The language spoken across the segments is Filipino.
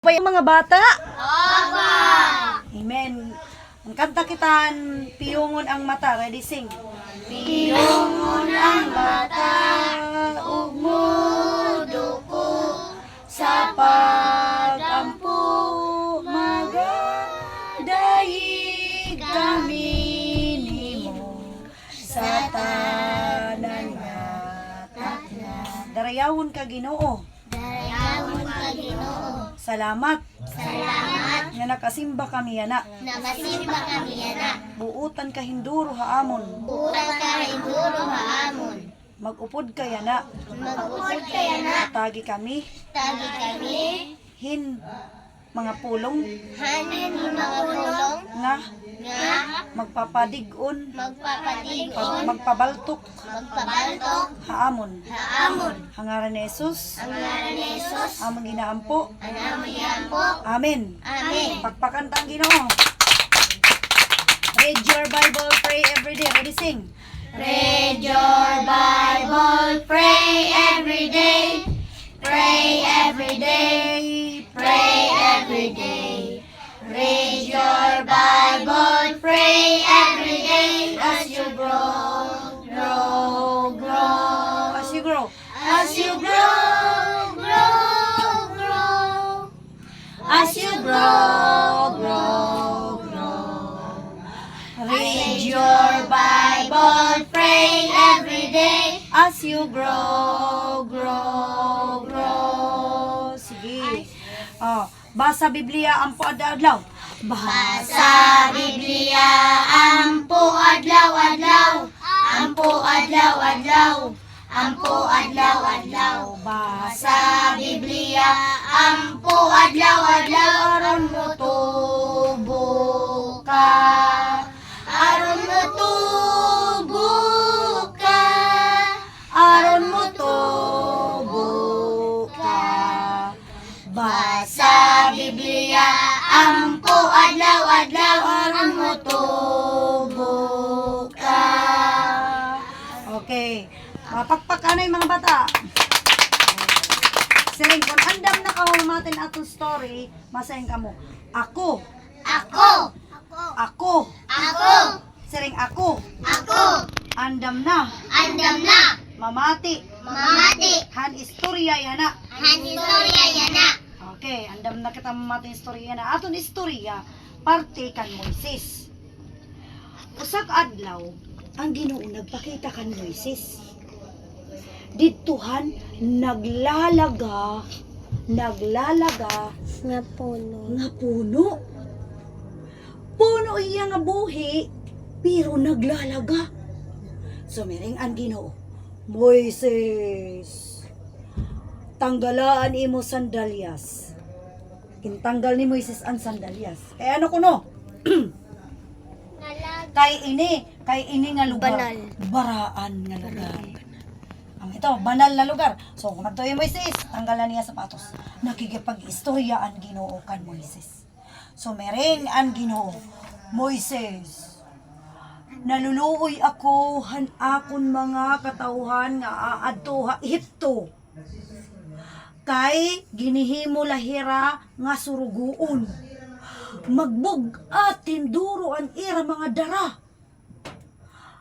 Pa yung mga bata? Opo! Amen. Ang kanta kitan, piyungon ang mata. Ready, sing. Piyungon ang mata, ugmudo ko sa pagampo, Magadaig kami nimo sa tanan nga tatna. Darayawon ka Ginoo. Darayawon ka Ginoo. Salamat Salamat, nga nakasimba kami yana. nakasimba kami yana. Buutan ka hinduro haamon. Buutan ka hinduro haamon. Magupod ka yana. Magupod ka yana. Tagi kami Tagi kami, hin mga pulong hanin mga pulong nga nga magpapadigon magpapatigon, magpabaltok magpabaltok, haamon. haamon. Hangaran ni Jesus Ang ngalan ni Jesus, among ginaampo. ang aming po. Amen. Amen. Pagpakantang Ginoo. Read your Bible, pray every day. Ready, sing. Read your Bible, pray every day. Pray every day, pray every day. Read your Bible, pray every day as you grow, grow, grow. As you grow. As you grow, grow, grow. As you grow, grow, grow. Read your Bible, pray every day. As you grow, grow, grow. Sige. Oh, basa Biblia ang adlaw. Basa Biblia, ampo adlaw-adlaw. Ampo adlaw-adlaw. Ampo adlaw-adlaw. Basa Biblia, ampo adlaw-adlaw. Aron mo tubo ka. Aron mo tubo ka. Aron mo tubo ka. Basa Biblia, ampo adlaw-adlaw. Aron mo tubo ka. Okay. Mapakpak na yung mga bata. Siring, kung andam na kahumatin atong story, masahin ka mo. Ako. Ako. Ako. Ako. Siring ako. Ako. Andam na. Andam na. Mamati. Mamati. Han istorya yana. Hanistorya yana. Okay, andam na kita mamati istorya yana. Aton istorya, parte kan Moises. Usak adlaw, ang Ginoo nagpakita kan Moises. Dituhan naglalaga Nga puno. nga puno. Puno iya nga buhi, pero naglalaga. Sumiring ang Ginoo, Moises, tanggalaan imo sandalyas. Kintanggal ni Moises ang sandalyas. Kaya ano kuno? Kay ini nga lugar. Banal. Baraan nga lugar. Ang ito, banal na lugar. So, kung magtuloy Moises, tanggalan niya sapatos. Nakikipag-istorya ang Ginoo kan Moises. So, mering ang Ginoo, Moises, naluluoy ako han akon mga katauhan nga aadto ha Ehipto. Kay ginihimo lahira nga suruguon. Magbug-at tinduro ang ira mga dara.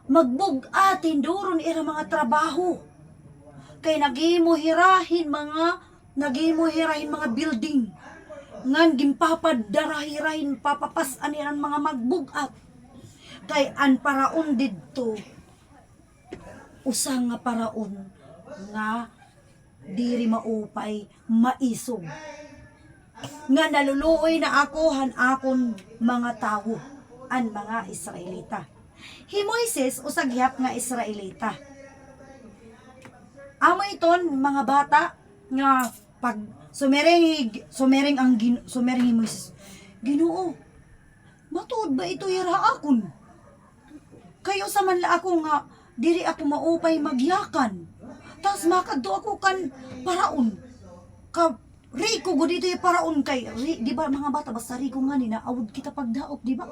Magbug-at tinduro ang ira mga trabaho. Kay nagimo hirahin mga building. Ngan gimpapad darahirahin papapasan ang mga magbug-at. Kay an paraon didto usang nga paraon nga diri maupay maisog nga naluluoy na ako han akon mga tawo an mga Israelita. Hi Moises usag hiyap nga Israelita. Amo iton mga bata nga pag sumering hi Moises. Ginoo, matuod ba ito yara akon? Kayo sa manla ako nga diri ako maupay magyakan. Tas makadto ako kan paraon. Ka Rico go dito yung paraon kay di ba mga bata basta Rico nga ni naawod kita pagdaop, di ba?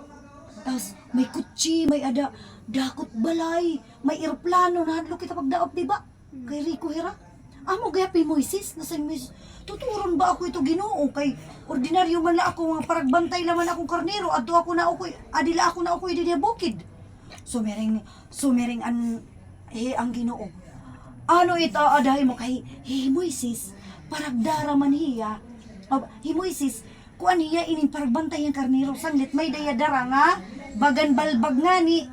Tas may kutsi, may ada dakot balay, may eroplano na hadlo kita pagdaop, di ba? Kay Rico hira. amo gayapi Moises, nasan Moises, tuturon ba ako ito Ginoo kay ordinaryo man la ako nga paragbantay laman akong karnero adto ako na ako adila ako na ako idi bukid. Sumering ang Ginoo. Ano ito adahay mo kay Moises, paragdara man hiya. Moises, kuan hiya inin paragbantay ang karnero sanglit may dayadara nga bagan balbag nga ni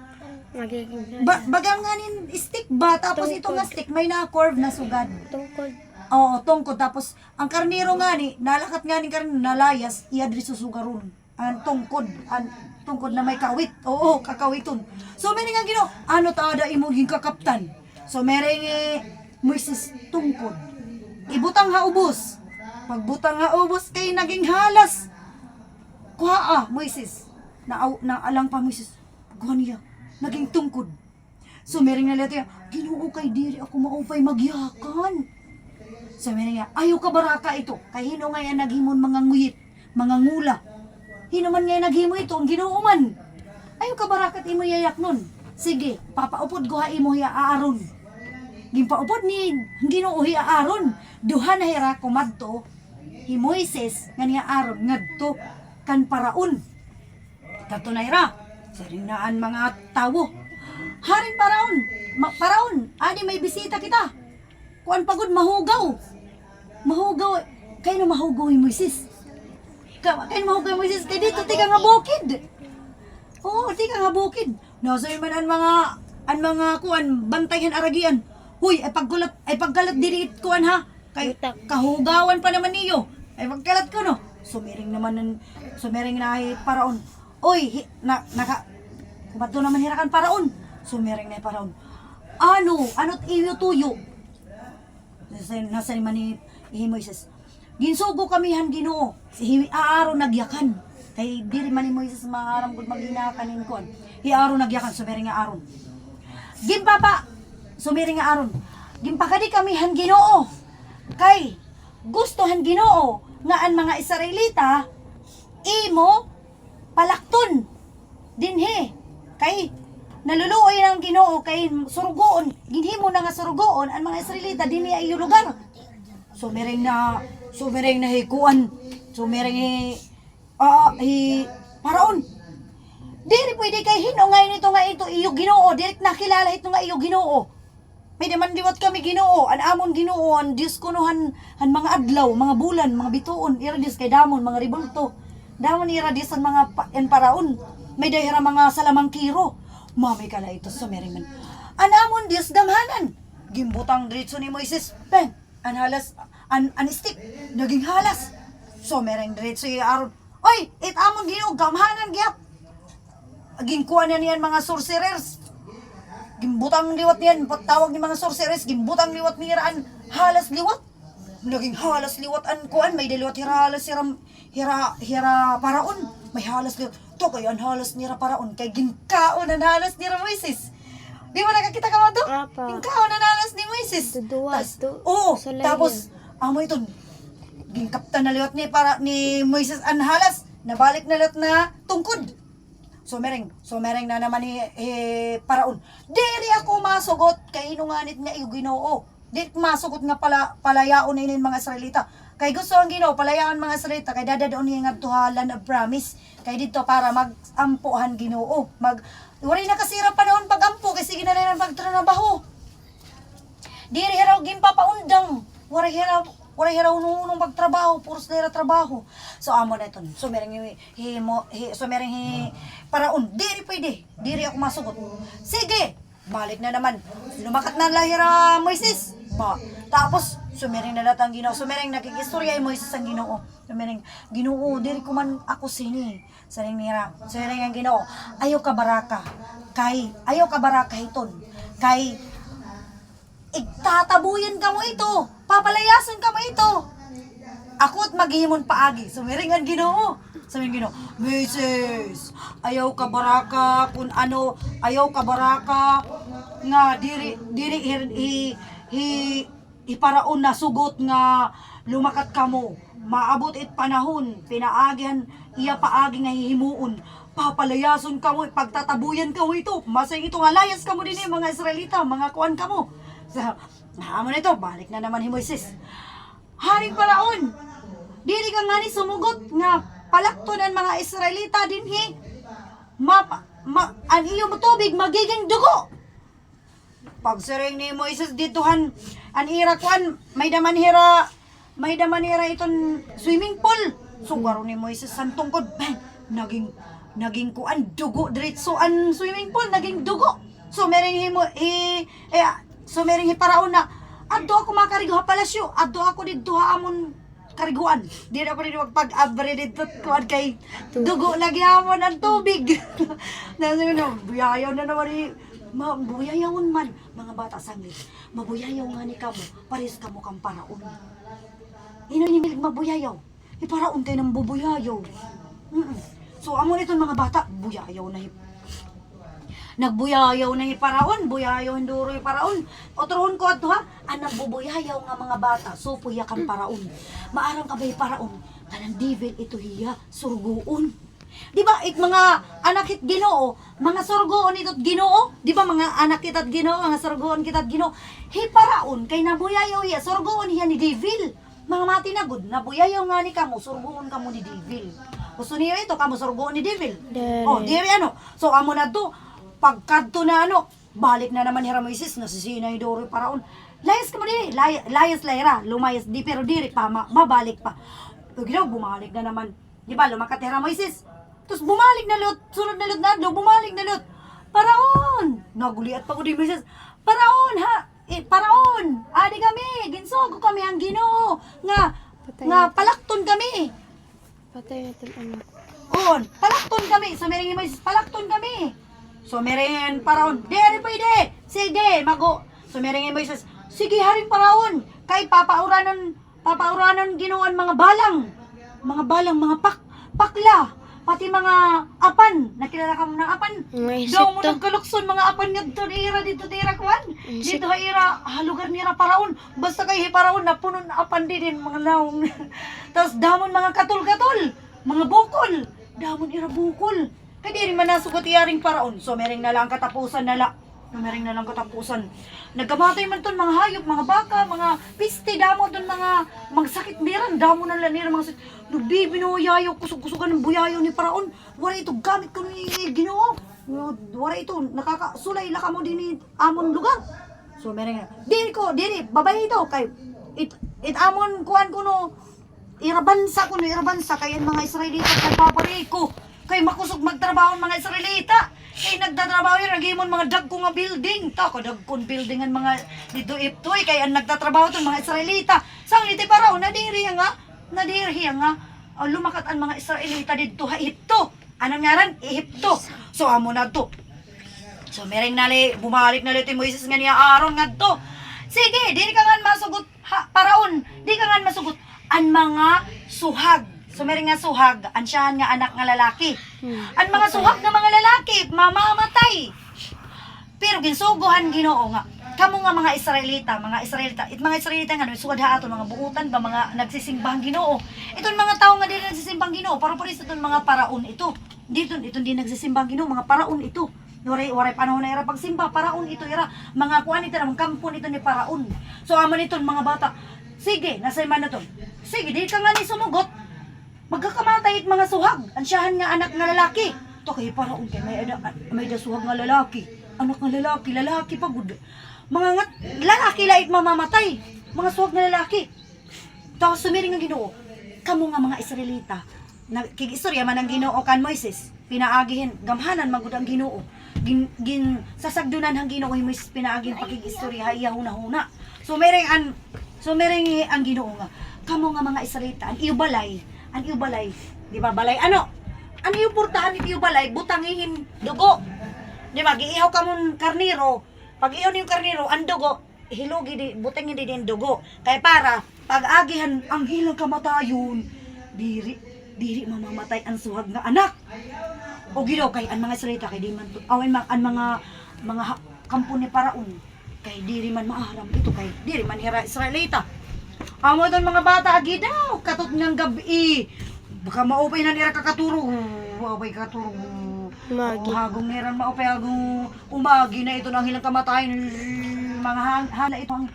Magiging bagang nga nin stick ba tapos ito nga stick may na curve na sugad. tungkol. Oo, tungkod. Tapos, ang karnero nga ni, nalakat nga ni karnero, nalayas, iadri susugaron. Ang tungkod na may kawit. Oo, kakawiton. So, may nga Ginoo, ano taada imong kakaptan? So, may Moises tungkod. Ibutang ha ubos. Pagbutang ha ubos, kay naging halas. Kuha Moises. Na alang pa Moises. Kuha niya. Naging tungkod. So, may nga leto yan, Ginoo kay diri ako maupay magyakan. Sabi niya, ayaw ka baraka ito. Kay hino nga yan naghimon mga nguyit, mga ngula. Hino man nga yan naghimo ito, ang Ginoo man. Ayaw ka baraka at imo yayak nun. Sige, papaupod ko ha imo hiya aaron. Gimpaupod ni Ginoo hiya aaron. Duha na hira kumadto, hi Moises nga niya aaron ngadto kan paraon. Kadto na hira, sarinaan mga tawo. Haring paraon, ani may bisita kita. Kuan pagod mahugaw. Kay no mahugaw yung Moises. Kay no mahugaw yung Moises. Kay dito, tika nga bukid. Oo, tika nga bukid. Nasa man ang mga kuan, bantayan aragian. Huy, ay pagkalat diri kuan ha. Kay kahugawan pa naman niyo. Ay pagkalat ko no. Sumiring na paraon. Oy, kumato naman hirakan paraon. Sumiring na paraon. Ano't iyo tuyo. Nasa man ni Moises. Ginsugo kami han Ginoo. Si Aaron nagyakan. Kay diri man ni Moises maaram gud maghinakan kon. Aaron nagyakan sumeri nga Aaron. Gimpapa sumeri nga Aaron. Gimpakadi kami han Ginoo. Kay gusto han Ginoo nga ang mga Israelita imo palakton dinhi. Kay naluluoy ng Ginoo kay surugoon, ginhimo na nga surugoon ang mga Israelita dinhi ay lugar. Sumereng na hikuan, sumereng paraon. Diri pwede kay hino ngayon ito nga ito iyo Ginoo, direk nakilala ito nga iyo Ginoo. May naman diwat kami Ginoo, an amon Ginoo, an Dios kunuhan han mga adlaw, mga bulan, mga bituon, ira Dios kay damon, mga ribulto. Damon ira Dios ang mga paraon. May dahira mga salamangkiro. Mami ka na ito sa meriman. Anamon Diyos damhanan. Gimbutang diretso ni Moises. Pen, an stick. Naging halas. So mereng diretso yung Aaron. Oy, amon Ginoo gamhanan gyap. Gingkuha na niyan mga sorcerers. Gimbutang liwat niyan. Pagtawag ni mga sorcerers. Gimbutang liwat ni Iraan. Halas liwat. Naging halas liwat an kuan. May daliwat halas hira paraon. May halas liwat. To kayo ang halas nira paraon kay ginkaon ang halas nira Moises. Di mo nakakita ka mo to? Ginkaon ang halas ni Moises. Oo, tapos amo ito gingkaptan na liwat ni Moises ang halas. Nabalik na liwat na tungkod. Sumereng na naman ni paraon. Diri ako masugot kay inunganit nga iyo Ginoo. Di masugot nga palayaon inin mga Israelita. Kay gusto ang Ginoo palayaan mga Israelita kay dadaon niya nga tuhalan of promise. Kay dito para magampuhan Ginoo. Wari na kasira panahon pagampo kay sige na lang pagtrabaho. Diri heraw gimpapaundang. Wari heraw nung pagtrabaho, puros na trabaho. So amo na ito. Sumereng paraon. Diri pwede. Diri ako masugot. Sige. Balik na naman. Lumakat na lahira Moises. Tapos, sumereng na lahat ang Ginoo. Sumereng nakikistorya ay Moises ang Ginoo. Sumereng, Ginoo, diri ko man ako sini. Sumereng ang Ginoo. Ayaw ka baraka hiton. Kay, igtatabuyan ka mo ito. Papalayason ka mo ito. Ako't maghihimon paagi. Sumereng ang Ginoo. Sabi ng Ginoo, Moises, ayaw ka baraka kung ano, ayaw ka baraka nga diri iparaon na sugot nga lumakat kamo. Maabot it panahon, pinaagihan iya paagi nga hihimuon. Papalayason kamo, pagtatabuyan kamo ito. Masay ito nga layas kamo din mga Israelita, mga kuan kamo. Amo nito, balik na naman ni Moises. Haring Paraon, dili ka nga ni sumugot nga palakton ang mga Israelita dinhi. Ang iyong tubig magiging dugo. Pagsiring ni Moises ditohan an ira kuan may damanhira iton swimming pool. So garo ni Moises ang tungkod bang naging kuan dugo diretso ang swimming pool naging dugo. So mereng Paraon na adto ako makarigo ha palasyo, adto ako didto ha amon kariguan. Di ako dito magpag-abre dito kuan kay dugo lagi amon ang tubig. Nasabi na buyayaw na naman ni mabuyayawon man mga bata sanglit. Mabuyayaw nga ni kamo, pares kamo kang Paraon. Inanimilig mabuyayaw. Paraon kayo ng bubuyayaw. So amo nito mga bata, buyayaw na nagbuyayaw na Paraon, buyayaw hinduro Paraon. Otrohon ko ato ha, anang bubuyayaw nga mga bata, so puya kang Paraon. Maarang ka ba Paraon, kanang devil ito hiya, surguon. Di ba it mga anak it Ginoo, mga surguon ito't Ginoo? Di ba mga anak kita't Ginoo, mga surguon kita't Ginoo? Paraon, kay nabuyayaw hiya, surguon hiya ni devil. Mga matinagod, nabuyayaw nga ni kamo, surguon kamo ni devil. Gusto niyo ito, kamo surguon ni devil. Oh, diri ano. So amo na to, pagkadto na balik na naman hira Moises, nasisina ni Doro Paraon. Layas ka mo diri, layas layra, lumayas di pero diri pa, mabalik pa. Pagkino, bumalik na naman. Di ba, lumakat hira Moises. Tapos bumalik na lot, sunod na lot na, bumalik na lot. Paraon! Naguliat pa ko di Moises. Paraon ha! Paraon! Adi kami, ginsogo kami ang Ginoo. Nga palakton kami. Patay natin anak. On, palakton kami. So meron yung Moises, palakton kami. So meron Paraon, dere pwede. Sige, mago. So meron yung Moises, sige haring Paraon. Kay papauranon Ginoo ang mga balang, mga pakla. Pati mga apan, nakilala ka mo ng apan? Daw mo nagkalukson mga apan nga dito ira kuan. Dito ha ira halugar nira Paraon. Basta kay Paraon na puno na apan din mga naong. Tapos damon mga katol-katol, mga bukol. Damon ira bukol. Kay di rin man nasugot iyaring Paraon. So mereng na lang katapusan nala. Mereng na lang katapusan. Nagkamatay man ton mga hayop, mga baka, mga piste, damo ton mga magsakit miran, damo na lang nila mga nagbibinuyayaw, kusog-kusugan ng buyayaw ni Paraon. Wala ito gamit ko ni Ginoo. Wala ito nakakasulay laka mo din ni amon lugar. So mereng na. Diri babay ito kay it amon kuan kuno irabansa kay mga Israelita kay papareko. Kay makusog magtrabaho mga Israelita. Kay nagtatrabaho yun, nagimon mga dagko nga building. Tako, dagkon building ang mga dito iptoy. Kay ang nagtatrabaho itong mga Israelita. Sang iti Paraon, nadiri nga. Lumakat ang mga Israelita dito ha Ehipto. Anong ngaran? Ehipto. So, amo na to. So, mereng nali, bumalik na lito Moises nga niya Aaron nga to. Sige, di ka nga masugot, Paraon. Di ka nga masugot ang mga suhag. So meron nga suhag, ansyahan nga anak nga lalaki. Ang mga suhag nga mga lalaki, mamamatay. Pero ginsuguhan Ginoo nga. Kamo nga mga Israelita, mga Israelita nga sugad ha aton mga buutan ba mga nagsisimbang Ginoo. Iton mga tao nga dili nagsisimbang Ginoo, para pares iton mga Paraon ito. Dito di nagsisimbang Ginoo, mga Paraon ito. Waray panahon na ira pagsimba, Paraon ito ira. Mga kuan ito mga kampon ito ni Paraon. So amo niton mga bata. Sige, nasa man na to. Sige, di ka nga ni sumugot. Magkakamatay mga suhag, ansyahan nga anak nga lalaki. To kay Paraon kay may suhag nga lalaki. Anak nga lalaki pagud. Mga nga lalaki lait mamamatay. Mga suhag nga lalaki. Tapos sumiring nga Ginoo. Kamo nga mga Israelita, nagkigistorya man ang Ginoo kan Moises. Pinaagihin gamhanan magud ang Ginoo. Sasagdunan ang Ginoo kay Moises pinaagin pakigistorya iya huna-huna. So mereng ang Ginoo nga. Kamo nga mga Israelita, ang iyo balay, di ba balay ano? Ano yung portahan ni iyo balay? Butangihin dugo. Di ba giihaw ka mon karniro. Pag ihaw ni yung karniro, ang dugo hilugi di butangin din dugo. Kay para pag agihan ang hilang kamatayon, diri mamamatay ang suhag nga anak. O gidaw kay ang mga Israelita kay di man ang mga kampo ni Paraon kay diri man maaram ito kay diri man hira Israelita. Amo doon mga bata agi daw katot ng gabi. Baka maupay na nira kakaturog. Maupay katurog. Hagong niran maupay hagong umagi na ito nang hilang kamatayan. Mga hana ito ang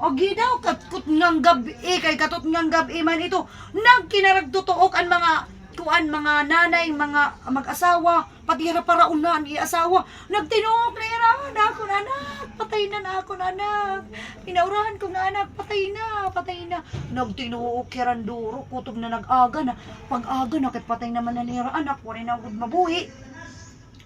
Agi daw katkut ngang gabi kay katot ngang gabi man ito nagkinaragtutuok ang mga mga nanay, mga mag-asawa, pati hara paraon na ang asawa. Nagtinuok na hira, ako na anak, patay na ako na anak. Inaurahan ko na anak, patay na. Nagtinuok kiranduro, kutob na nag-aga na. Pag-aga na, kay patay naman na nira anak, wala na agad mabuhi.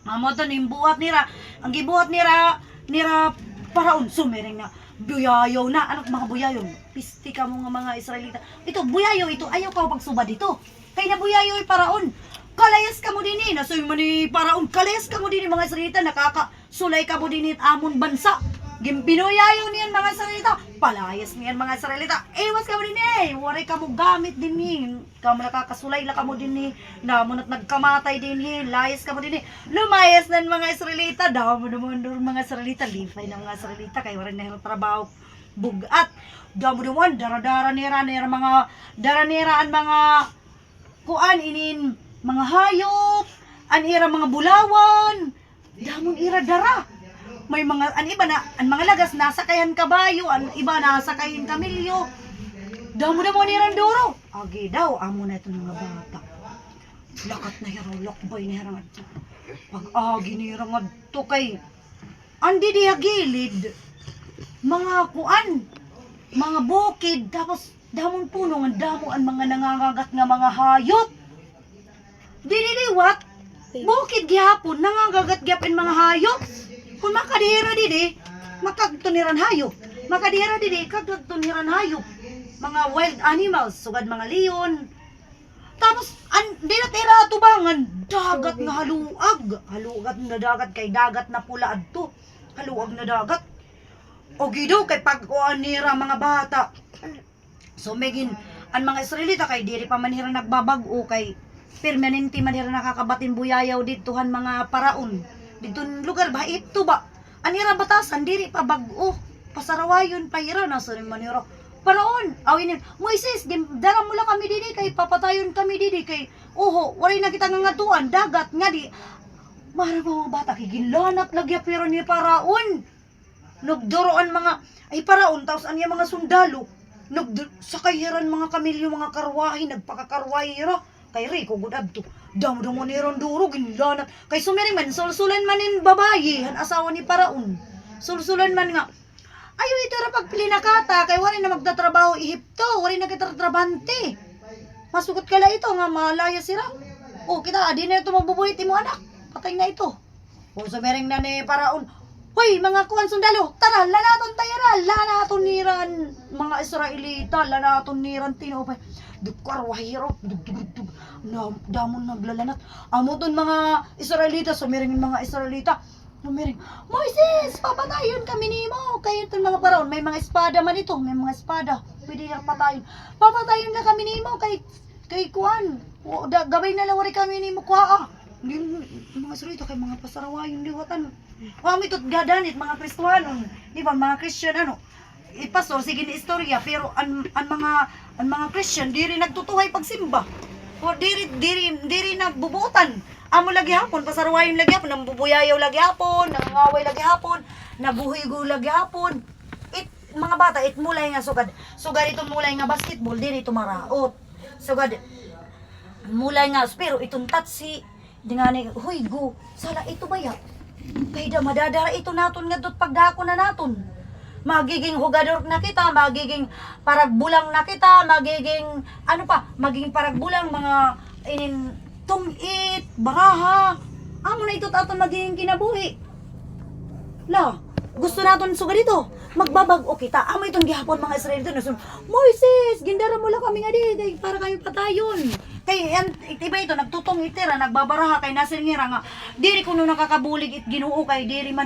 Amo to ning buhat nira, ang gibuhat nira paraon sumiring na. Buyayaw na, anak mga buyayaw. Pisti ka mo nga mga Israelita. Ito, buyayaw ito, ayaw ka pagsuba dito. Kay na buyayaw paraon. Kalayas ka mo din nasoy mo ni paraon. Kalayas ka mo din mga Israelita, nakakasulay ka mo din amon bansa. Gimpinuyayaw niyan mga Israelita. Palayas niyan mga Israelita. Ewas ka mo din waray ka mo gamit din Kamo nakakasulay la ka mo din namon at nagkamatay din layas ka mo din lumayas nan mga Israelita. Damo naman mga Israelita. Lifay ng mga Israelita kay waray na trabaho bugat. Damo naman dara-dara nira mga dara-niraan mga kuan inin mga hayop, an ira mga bulawan, damon ira dara. May mga an iba na ang mga lagas nasa kayan kabayo, an iba nasa kayan kamilyo. Damo na mo nirang duro. Agi daw amo na itong mga bata. Lakat na hiro, lokbay na hirang adto. Pag agi nirang adto kay andi diha gilid mga kuan, mga bukid tapos damon puno nga damo ang mga nangangagat nga mga hayop. Dili-liwat, bukid gihapon nangangagat gyapon mga hayop. Kung makadira didi, makagtuniran hayop. Makadira didi, kagtuniran hayop. Mga wild animals, sugad mga leon. Tapos di na tira tubangan, dagat nga haluag. Haluag na dagat kay dagat na pula adto. Haluag na dagat. O gido kay pag-uan nira mga bata. So megin ang mga Israelita kay diri pa manhira nagbabag-o kay permanente manhira nakakabatin buyayaw ditohan mga paraon. Dito lugar ba ito ba? Anira batasan diri pa bag-o. Pasarawayon pa hira na sa manhira. Paraon, awinin, Moises, dara mo lang kami didi kay papatayon kami didi kay oho, wala na kita nga ngatuan, dagat nga di. Mara mga bata kay gilanat lagya pero ni paraon. Nagduroan mga ay paraon tapos anya mga sundalo. Sakayhiran mga kamilyo, mga karwahi, nagpakakarwahi ra. Kay Rico, gudad to. Damo niron duro, ginlanat. Kay sumiring man, sulsulan man in babayi, ang asawa ni Paraon. Sulsulan man nga, ayaw ito ra pagpili na kata, kay wari na magtatrabaho ihipto, wari na kitatrabante. Masukot kala ito, nga malaya sila. O kita, di na ito mabubuhit mo anak. Patay na ito. O sumiring na ni Paraon, hoy, mga kuwan sundalo, tara, lanaton tayara, lanaton niran, mga Israelita, lanaton niran tinopay. Dukar, wahirop, dug, damon naglalanat. Amo ton mga Israelita, sumiring mga Israelita, sumiring, Moises, papatayon kami nimo. Kaya ton mga paraon, may mga espada man ito, may mga espada, pwede na patayon. Papatayon na kami nimo, kay kuwan, gabay na lawari kami nimo, kuha. Mga Israelita, kay mga pasarawayon, liwatan. Kami ito't gadanit, mga Kristuhanon, di ba, mga Christian, ipastor, sige ni istorya, pero ang mga Christian, diri nagtutuhay pagsimba. O diri nagbubutan. Amo lagi hapon, pasarawayon lagi hapon, nambubuyayaw lagi hapon, nangangaway lagi hapon, nabuhigo lagi hapon. Mga bata, mulay nga sugad itong mulay nga basketball, diri ito maraot. Sugad, mulay nga, pero itong tatsi, di nga ni, huy, go, sala ito ba ya? Kaya madadara ito naton nga dot pagdako na naton. Magiging hugador na kita, magiging paragbulang na kita, magiging magiging paragbulang mga tungit, baraha. Amo na ito aton magiging kinabuhi. La, gusto naton sugad dito. Magbabag-o kita. Amo itong gihapon mga Israelita na Moises, gindara mo lang kami nga di para kayo patayon. Kay itiba ito nagtutong itira, nagbabaraha kay nasingira nga diri kuno nakakabulig it Ginoo kay diri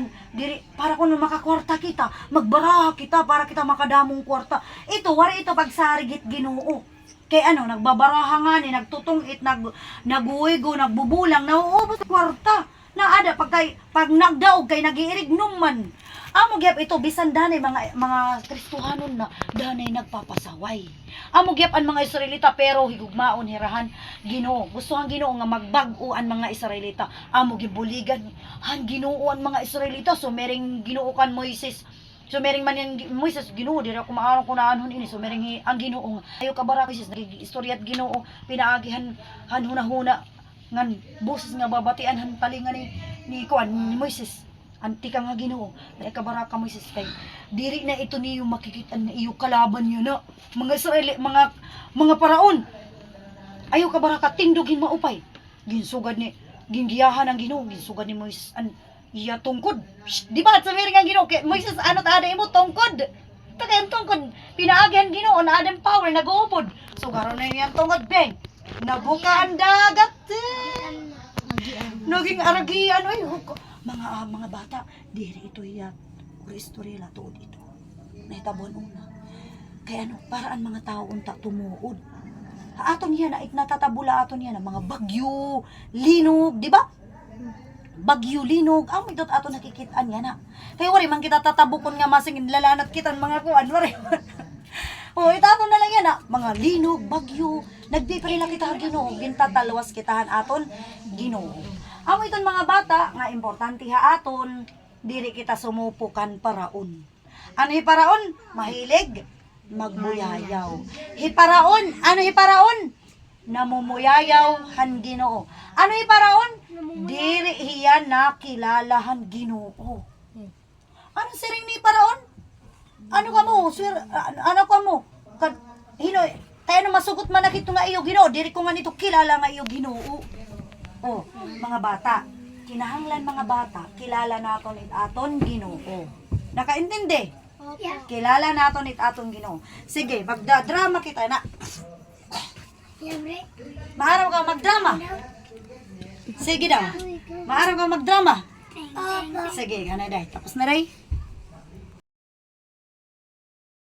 para kuno makakwarta kita, magbaraha kita para kita makadamong kwarta. Ito wari ito pagsarig it Ginoo. Kay nagbabaraha nga ni nagtutong it naguwigo, nagbubulang, nauubos kwarta. Naada pag nagdaog kay nagiirig numan. Amo gyap ito bisan danay mga Kristohanon na danay nagpapasaway. Amo gyap ang mga Israelita pero higugmaon hirahan Ginoo. Gusto ang Ginoo nga magbag-o ang mga Israelita. Amo gibuligan han Ginoo ang mga Israelita. So mering Ginoo kan Moises Sumering man yan Moises Ginoo dira ko maarong kunaanon ini sumering ang Ginoo ayo ka bara Moises nagigistoryat Ginoo pinaagihan hunahuna ngan boses nga babatian han talingan ni kuan ni Moises anti ka nga Ginoo dira ka bara ka Moises kay diri na ito niyo makikita na iyo kalaban niyo na mga Israeli mga paraon ayo ka bara ka tindugin maupay ginsugad ni ginggiyahan ang Ginoo ginsugad ni Moises an iya tungkod. Shh, di ba? Sabi rin nga Ginoo, kay Moises, ano tada mo, tungkod. Takayang tungkod, pinaagihan Ginoo, na adang power, nag-uupod. So, karoon na yung tungkod, beng. Nabuka ang dagat, naging aragian, oy, mga bata, diri ito iya, istorya tuod ito. Nahitabon una. Kaya ano, paraan mga tao unta tumuod. Aton yan, natatabula aton yan, mga bagyo, linog, di ba? Bagyo linog ang midot ato nakikitaan yan ha kaya wari man kita tatabukon nga masing lalanat kita mga kuan wari o itato na lang yan ha mga linog bagyo nagdi pa nila kita Ginoo gintatalwas kitahan aton Ginoo amo iton mga bata nga importante ha aton diri kita sumupukan paraon ano hiparaon mahilig magbuyayaw hiparaon ano hiparaon namumuyayaw han Ginoo ano hiparaon diri hiya nakilalahan Ginoo. Ano siring ni paraon? Ano ka mo? Ano ka mo? Hinoy, tayo na masugot man na kito nga iyo Ginoo. Diri ko nga nito kilala nga iyo Ginoo. Oh, mga bata. Kinahanglan mga bata, kilala naton it aton Ginoo. Nakaintindi? Kilala naton it aton Ginoo. Sige, magda-drama kita na. Maaraw ka magdrama. Sige daw. Maaraw ka magdrama. Sige, kanay day. Tapos na day.